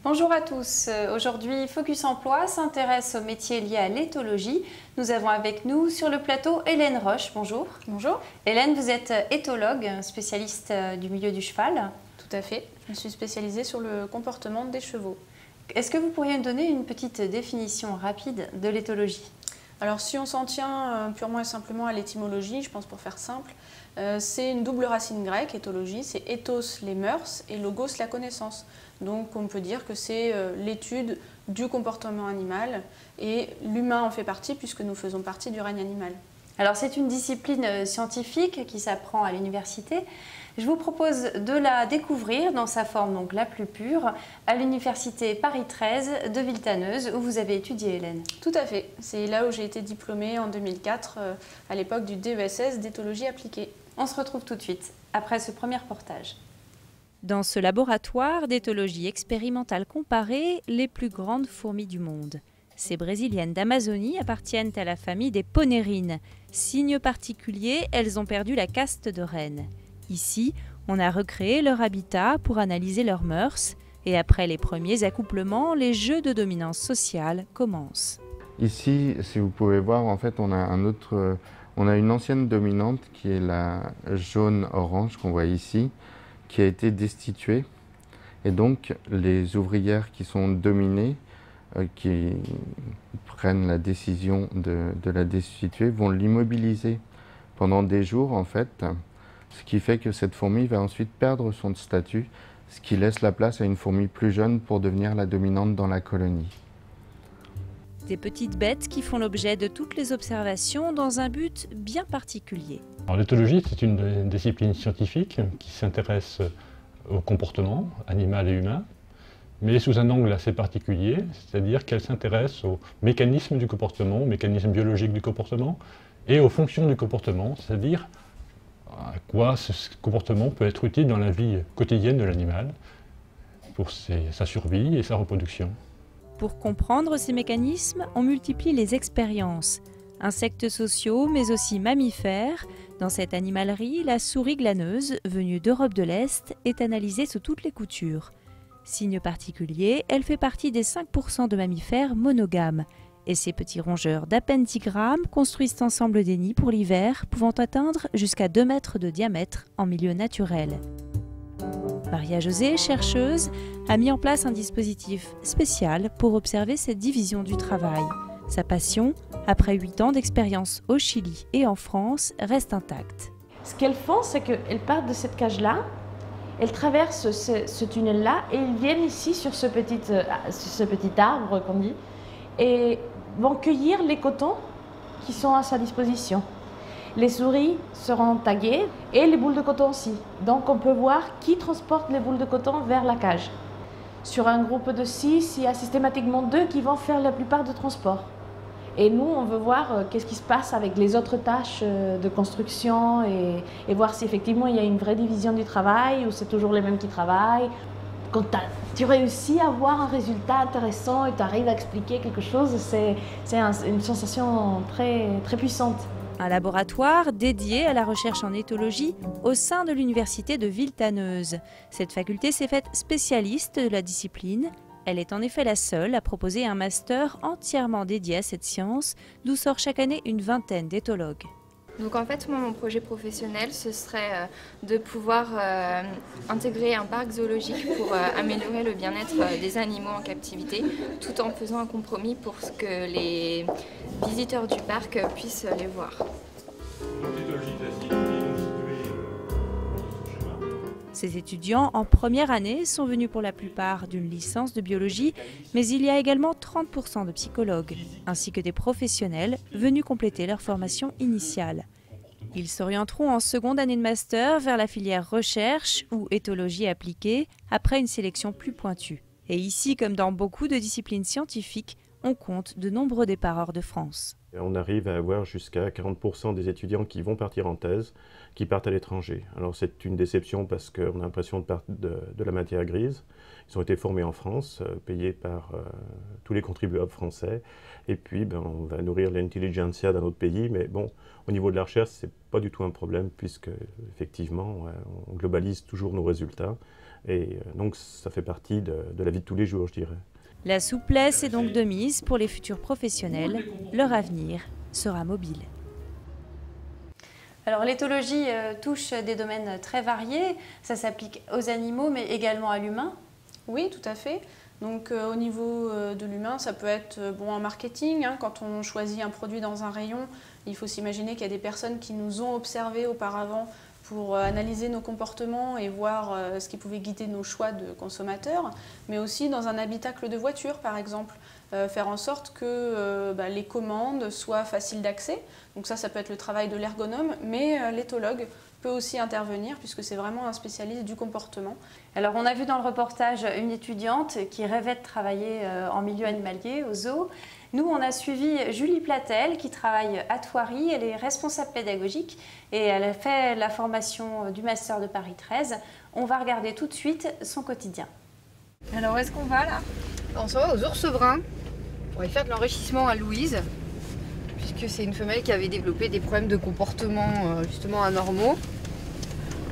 Bonjour à tous. Aujourd'hui, Focus Emploi s'intéresse aux métiers liés à l'éthologie. Nous avons avec nous sur le plateau Hélène Roche. Bonjour. Bonjour. Hélène, vous êtes éthologue, spécialiste du milieu du cheval. Tout à fait. Je me suis spécialisée sur le comportement des chevaux. Est-ce que vous pourriez me donner une petite définition rapide de l'éthologie ? Alors si on s'en tient purement et simplement à l'étymologie, je pense pour faire simple, c'est une double racine grecque, éthologie, c'est ethos les mœurs et logos la connaissance. Donc on peut dire que c'est l'étude du comportement animal et l'humain en fait partie puisque nous faisons partie du règne animal. Alors c'est une discipline scientifique qui s'apprend à l'université. Je vous propose de la découvrir dans sa forme donc la plus pure à l'université Paris 13 de Villetaneuse où vous avez étudié, Hélène. Tout à fait. C'est là où j'ai été diplômée en 2004 à l'époque du DESS d'éthologie appliquée. On se retrouve tout de suite après ce premier reportage. Dans ce laboratoire d'éthologie expérimentale comparée, les plus grandes fourmis du monde. Ces brésiliennes d'Amazonie appartiennent à la famille des ponérines. Signe particulier, elles ont perdu la caste de reine. Ici, on a recréé leur habitat pour analyser leurs mœurs. Et après les premiers accouplements, les jeux de dominance sociale commencent. Ici, si vous pouvez voir, en fait, on a une ancienne dominante qui est la jaune-orange qu'on voit ici, qui a été destituée. Et donc, les ouvrières qui sont dominées, qui prennent la décision de la destituer, vont l'immobiliser pendant des jours, en fait. Ce qui fait que cette fourmi va ensuite perdre son statut, ce qui laisse la place à une fourmi plus jeune pour devenir la dominante dans la colonie. Des petites bêtes qui font l'objet de toutes les observations dans un but bien particulier. L'éthologie, c'est une discipline scientifique qui s'intéresse au comportement animal et humain, mais sous un angle assez particulier, c'est-à-dire qu'elle s'intéresse aux mécanismes du comportement, aux mécanismes biologiques du comportement et aux fonctions du comportement, c'est-à-dire à quoi ce comportement peut être utile dans la vie quotidienne de l'animal pour sa survie et sa reproduction. Pour comprendre ces mécanismes, on multiplie les expériences. Insectes sociaux, mais aussi mammifères. Dans cette animalerie, la souris glaneuse, venue d'Europe de l'Est, est analysée sous toutes les coutures. Signe particulier, elle fait partie des 5% de mammifères monogames. Et ces petits rongeurs d'à peine 10 grammes construisent ensemble des nids pour l'hiver, pouvant atteindre jusqu'à 2 mètres de diamètre en milieu naturel. Maria-Josée, chercheuse, a mis en place un dispositif spécial pour observer cette division du travail. Sa passion, après 8 ans d'expérience au Chili et en France, reste intacte. Ce qu'elles font, c'est qu'elles partent de cette cage-là, elles traversent ce tunnel-là et elles viennent ici sur ce petit arbre qu'on dit et vont cueillir les cotons qui sont à sa disposition. Les souris seront taguées et les boules de coton aussi. Donc on peut voir qui transporte les boules de coton vers la cage. Sur un groupe de 6, il y a systématiquement 2 qui vont faire la plupart du transport. Et nous, on veut voir qu'est-ce qui se passe avec les autres tâches de construction et voir si effectivement il y a une vraie division du travail ou c'est toujours les mêmes qui travaillent. Quand tu réussis à avoir un résultat intéressant et tu arrives à expliquer quelque chose, c'est une sensation très, très puissante. Un laboratoire dédié à la recherche en éthologie au sein de l'université de Villetaneuse. Cette faculté s'est faite spécialiste de la discipline. Elle est en effet la seule à proposer un master entièrement dédié à cette science, d'où sort chaque année une vingtaine d'éthologues. Donc en fait, moi, mon projet professionnel, ce serait de pouvoir intégrer un parc zoologique pour améliorer le bien-être des animaux en captivité, tout en faisant un compromis pour que les visiteurs du parc puissent les voir. Ces étudiants en première année sont venus pour la plupart d'une licence de biologie, mais il y a également 30% de psychologues, ainsi que des professionnels venus compléter leur formation initiale. Ils s'orienteront en seconde année de master vers la filière recherche ou éthologie appliquée, après une sélection plus pointue. Et ici, comme dans beaucoup de disciplines scientifiques, on compte de nombreux départs hors de France. On arrive à avoir jusqu'à 40% des étudiants qui vont partir en thèse, qui partent à l'étranger. Alors c'est une déception parce qu'on a l'impression de la matière grise. Ils ont été formés en France, payés par tous les contribuables français. Et puis on va nourrir l'intelligentsia d'un autre pays. Mais bon, au niveau de la recherche, ce n'est pas du tout un problème puisque effectivement, on globalise toujours nos résultats. Et donc ça fait partie de la vie de tous les jours, je dirais. La souplesse est donc de mise pour les futurs professionnels. Leur avenir sera mobile. Alors l'éthologie touche des domaines très variés. Ça s'applique aux animaux mais également à l'humain. Oui, tout à fait. Donc au niveau de l'humain, ça peut être en marketing. Quand on choisit un produit dans un rayon, il faut s'imaginer qu'il y a des personnes qui nous ont observés auparavant pour analyser nos comportements et voir ce qui pouvait guider nos choix de consommateurs, mais aussi dans un habitacle de voiture par exemple, faire en sorte que les commandes soient faciles d'accès. Donc ça peut être le travail de l'ergonome, mais l'éthologue peut aussi intervenir puisque c'est vraiment un spécialiste du comportement. Alors on a vu dans le reportage une étudiante qui rêvait de travailler en milieu animalier, au zoo. Nous, on a suivi Julie Platel qui travaille à Thoiry. Elle est responsable pédagogique et elle a fait la formation du master de Paris 13. On va regarder tout de suite son quotidien. Alors où est-ce qu'on va là? On s'en va aux ours bruns pour aller faire de l'enrichissement à Louise, puisque c'est une femelle qui avait développé des problèmes de comportement justement anormaux.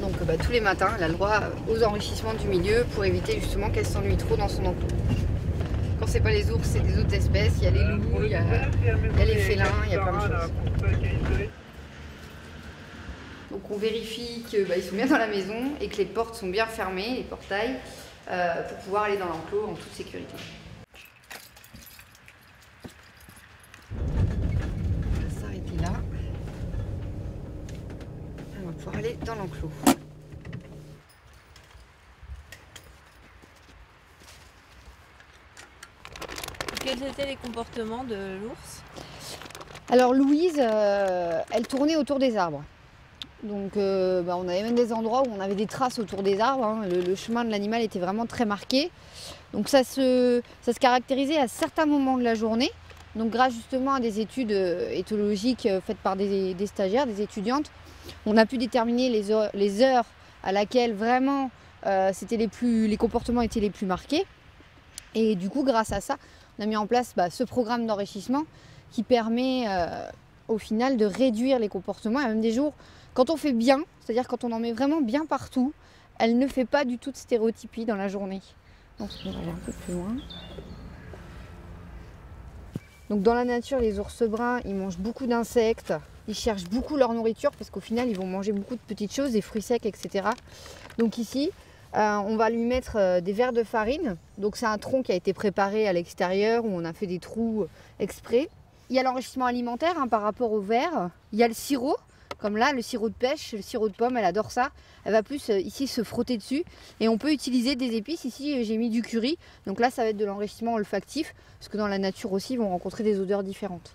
Donc tous les matins, elle a le droit aux enrichissements du milieu pour éviter justement qu'elle s'ennuie trop dans son enclos. Quand c'est pas les ours, c'est des autres espèces. Il y a les loups, il y a les félins, il y a plein de choses. Donc on vérifie qu'ils sont bien dans la maison et que les portes sont bien fermées, les portails, pour pouvoir aller dans l'enclos en toute sécurité. On va s'arrêter là. On va pouvoir aller dans l'enclos. Quels étaient les comportements de l'ours? Alors Louise, elle tournait autour des arbres. Donc on avait même des endroits où on avait des traces autour des arbres. Le chemin de l'animal était vraiment très marqué. Donc ça se caractérisait à certains moments de la journée. Donc grâce justement à des études éthologiques faites par des stagiaires, des étudiantes, on a pu déterminer les heures à laquelle vraiment les comportements étaient les plus marqués. Et du coup, grâce à ça, on a mis en place ce programme d'enrichissement qui permet au final de réduire les comportements. Il y a même des jours, quand on fait bien, c'est-à-dire quand on en met vraiment bien partout, elle ne fait pas du tout de stéréotypie dans la journée. Donc on va aller un peu plus loin. Donc dans la nature, les ours bruns, ils mangent beaucoup d'insectes, ils cherchent beaucoup leur nourriture parce qu'au final, ils vont manger beaucoup de petites choses, des fruits secs, etc. Donc ici, on va lui mettre des verres de farine. Donc c'est un tronc qui a été préparé à l'extérieur où on a fait des trous exprès. Il y a l'enrichissement alimentaire par rapport au verre. Il y a le sirop, comme là, le sirop de pêche, le sirop de pomme, elle adore ça. Elle va plus ici se frotter dessus. Et on peut utiliser des épices. Ici, j'ai mis du curry. Donc là, ça va être de l'enrichissement olfactif. Parce que dans la nature aussi, ils vont rencontrer des odeurs différentes.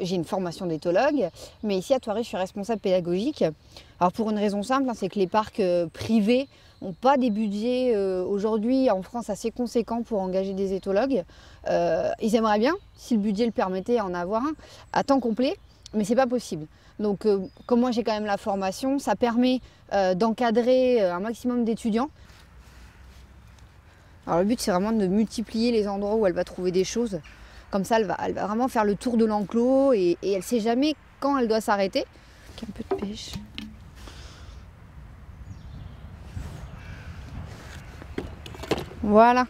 J'ai une formation d'éthologue, mais ici à Thoiry, je suis responsable pédagogique. Alors pour une raison simple, c'est que les parcs privés n'ont pas des budgets aujourd'hui en France assez conséquents pour engager des éthologues. Ils aimeraient bien, si le budget le permettait, en avoir un à temps complet, mais c'est pas possible. Donc comme moi j'ai quand même la formation, ça permet d'encadrer un maximum d'étudiants. Alors le but c'est vraiment de multiplier les endroits où elle va trouver des choses. Comme ça, elle va vraiment faire le tour de l'enclos et elle ne sait jamais quand elle doit s'arrêter. Un peu de pêche. Voilà.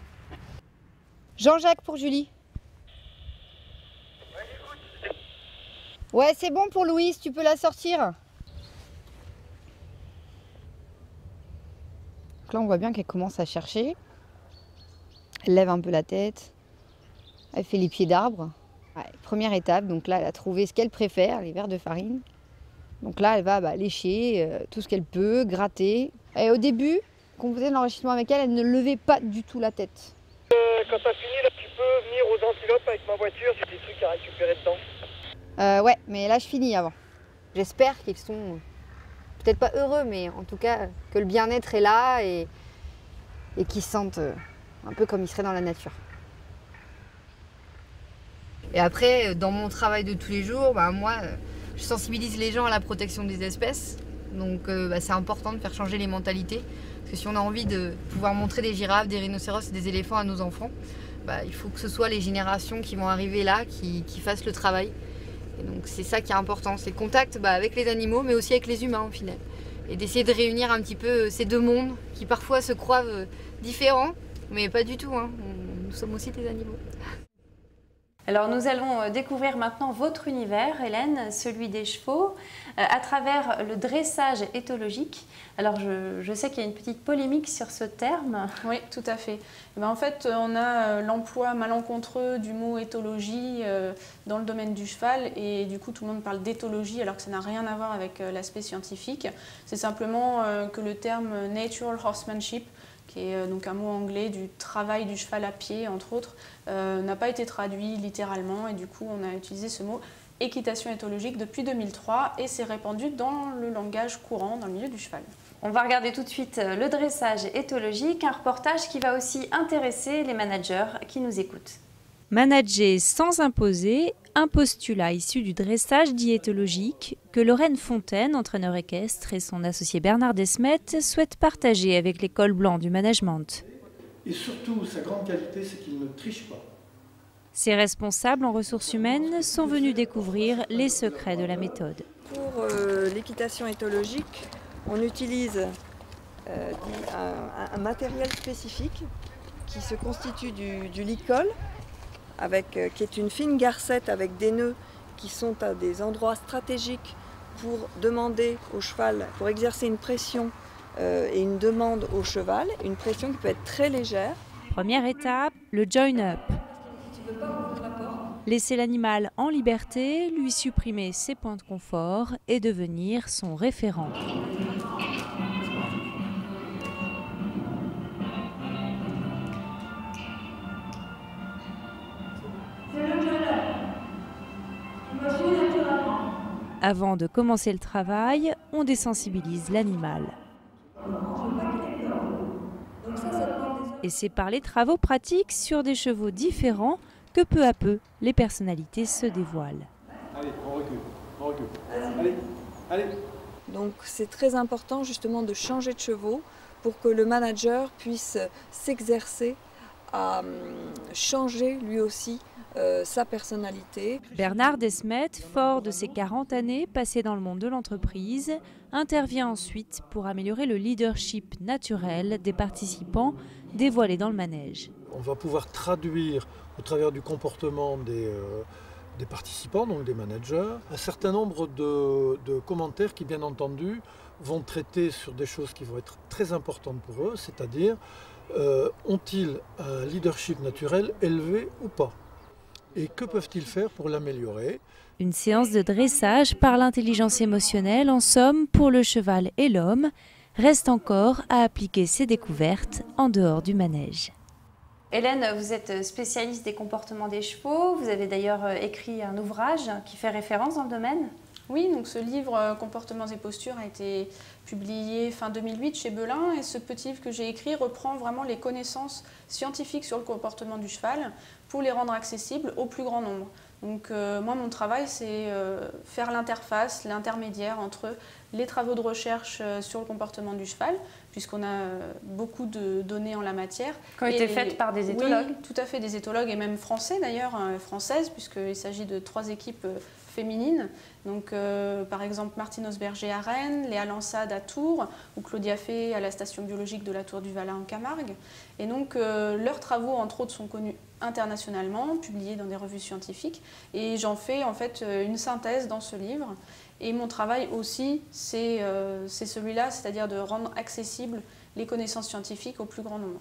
Jean-Jacques pour Julie. Ouais, c'est bon pour Louise, tu peux la sortir. Donc là, on voit bien qu'elle commence à chercher. Elle lève un peu la tête. Elle fait les pieds d'arbre. Ouais, première étape, donc là elle a trouvé ce qu'elle préfère, les verres de farine. Donc là elle va lécher tout ce qu'elle peut, gratter. Et au début, quand on faisait l'enrichissement avec elle, elle ne levait pas du tout la tête. Quand t'as fini, là, tu peux venir aux antilopes avec ma voiture, j'ai des trucs à récupérer dedans. Ouais, mais là je finis avant. J'espère qu'ils sont peut-être pas heureux, mais en tout cas que le bien-être est là et qu'ils se sentent un peu comme ils seraient dans la nature. Et après, dans mon travail de tous les jours, moi, je sensibilise les gens à la protection des espèces. Donc c'est important de faire changer les mentalités. Parce que si on a envie de pouvoir montrer des girafes, des rhinocéros et des éléphants à nos enfants, il faut que ce soit les générations qui vont arriver là, qui fassent le travail. Et donc c'est ça qui est important, c'est le contact avec les animaux, mais aussi avec les humains au final. Et d'essayer de réunir un petit peu ces deux mondes qui parfois se croient différents, mais pas du tout, hein. Nous sommes aussi des animaux. Alors nous allons découvrir maintenant votre univers, Hélène, celui des chevaux, à travers le dressage éthologique. Alors je sais qu'il y a une petite polémique sur ce terme. Oui, tout à fait. En fait, on a l'emploi malencontreux du mot éthologie dans le domaine du cheval et du coup tout le monde parle d'éthologie alors que ça n'a rien à voir avec l'aspect scientifique. C'est simplement que le terme natural horsemanship, qui est donc un mot anglais du travail du cheval à pied, entre autres, n'a pas été traduit littéralement et du coup on a utilisé ce mot équitation éthologique depuis 2003 et c'est répandu dans le langage courant dans le milieu du cheval. On va regarder tout de suite le dressage éthologique, un reportage qui va aussi intéresser les managers qui nous écoutent. Manager sans imposer, un postulat issu du dressage dit éthologique que Lorraine Fontaine, entraîneur équestre, et son associé Bernard Desmet souhaitent partager avec l'école blanc du management. Et surtout, sa grande qualité, c'est qu'il ne triche pas. Ces responsables en ressources humaines sont venus découvrir les secrets de la méthode. Pour l'équitation éthologique, on utilise un matériel spécifique qui se constitue du licol, qui est une fine garcette avec des nœuds qui sont à des endroits stratégiques pour demander au cheval, pour exercer une pression et une demande au cheval, une pression qui peut être très légère. Première étape, le join-up. Laisser l'animal en liberté, lui supprimer ses points de confort et devenir son référent. Avant de commencer le travail, on désensibilise l'animal. Et c'est par les travaux pratiques sur des chevaux différents que peu à peu, les personnalités se dévoilent. Allez, on recule. Allez. Donc c'est très important justement de changer de chevaux pour que le manager puisse s'exercer à changer lui aussi sa personnalité. Bernard Desmet, fort de ses 40 années passées dans le monde de l'entreprise, intervient ensuite pour améliorer le leadership naturel des participants dévoilés dans le manège. On va pouvoir traduire au travers du comportement des participants, donc des managers, un certain nombre de commentaires qui, bien entendu, vont traiter sur des choses qui vont être très importantes pour eux, c'est-à-dire ont-ils un leadership naturel élevé ou pas? Et que peuvent-ils faire pour l'améliorer? Une séance de dressage par l'intelligence émotionnelle, en somme, pour le cheval et l'homme, reste encore à appliquer ces découvertes en dehors du manège. Hélène, vous êtes spécialiste des comportements des chevaux. Vous avez d'ailleurs écrit un ouvrage qui fait référence dans le domaine. Oui, donc ce livre Comportements et postures a été publié fin 2008 chez Belin et ce petit livre que j'ai écrit reprend vraiment les connaissances scientifiques sur le comportement du cheval pour les rendre accessibles au plus grand nombre. Donc moi, mon travail, c'est faire l'interface, l'intermédiaire entre les travaux de recherche sur le comportement du cheval, puisqu'on a beaucoup de données en la matière. Qui ont été faites par des éthologues. Oui, tout à fait, des éthologues et même français d'ailleurs, françaises, puisqu'il s'agit de 3 équipes féminines. Donc par exemple Martine Osberger à Rennes, Léa Lansade à Tours ou Claudia Fay à la station biologique de la Tour du Valin en Camargue. Et donc leurs travaux entre autres sont connus internationalement, publiés dans des revues scientifiques et j'en fais en fait une synthèse dans ce livre. Et mon travail aussi c'est celui-là, c'est-à-dire de rendre accessibles les connaissances scientifiques au plus grand nombre.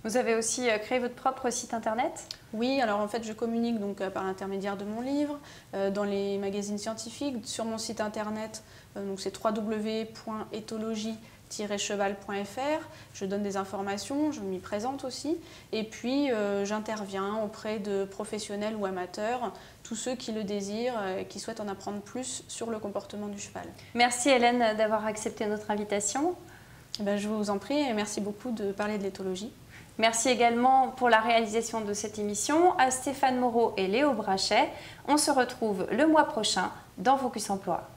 Vous avez aussi créé votre propre site internet? Oui, alors en fait je communique donc par l'intermédiaire de mon livre, dans les magazines scientifiques, sur mon site internet, donc c'est www.ethologie-cheval.fr. Je donne des informations, je m'y présente aussi, et puis j'interviens auprès de professionnels ou amateurs, tous ceux qui le désirent, qui souhaitent en apprendre plus sur le comportement du cheval. Merci Hélène d'avoir accepté notre invitation. Je vous en prie et merci beaucoup de parler de l'éthologie. Merci également pour la réalisation de cette émission à Stéphane Moreau et Léo Brachet. On se retrouve le mois prochain dans Focus Emploi.